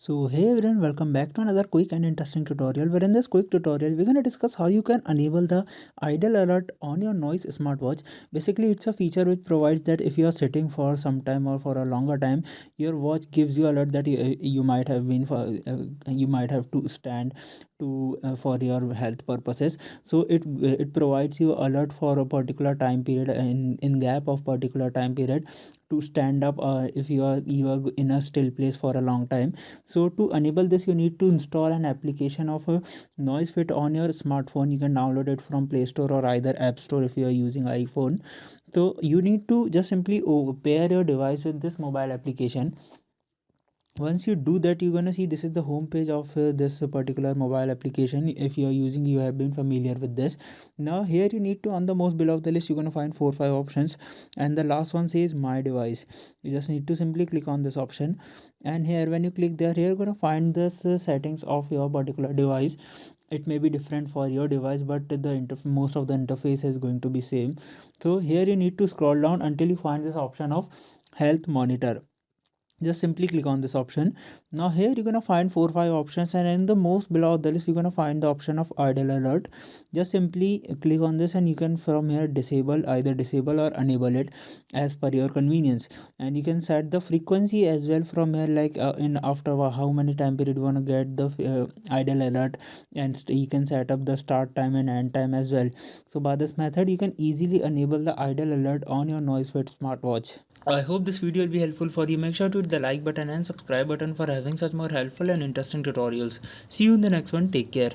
So hey everyone, welcome back to another quick and interesting tutorial. Where in this quick tutorial we're going to discuss how you can enable the idle alert on your noise smartwatch. Basically it's a feature which provides that if you are sitting for some time or for a longer time, your watch gives you alert that you might have been for you might have to stand to for your health purposes. So it provides you alert for a particular time period, in gap of particular time period, to stand up if you are in a still place for a long time. So to enable this, you need to install an application of a noise fit on your smartphone. You can download it from Play Store or either App Store if you are using iPhone. So you need to just simply pair your device with this mobile application. Once you do that, you're gonna see this is the home page of this particular mobile application. If you are using, you have been familiar with this. Now here you need to, on the most below of the list, you're gonna find 4 5 options, and the last one says my device. You just need to simply click on this option, and here when you click there, here you're gonna find this settings of your particular device. It may be different for your device, but the most of the interface is going to be same. So here you need to scroll down until you find this option of health monitor. Just simply click on this option. Now here you're gonna find 4 5 options, and in the most below of the list you're gonna find the option of idle alert. Just simply click on this, and you can from here either disable or enable it as per your convenience. And you can set the frequency as well from here, like in after how many time period you want to get the idle alert, and you can set up the start time and end time as well. So by this method you can easily enable the idle alert on your noise fit smartwatch. I hope this video will be helpful for you. Make sure to hit the like button and subscribe button for having such more helpful and interesting tutorials. See you in the next one. Take care.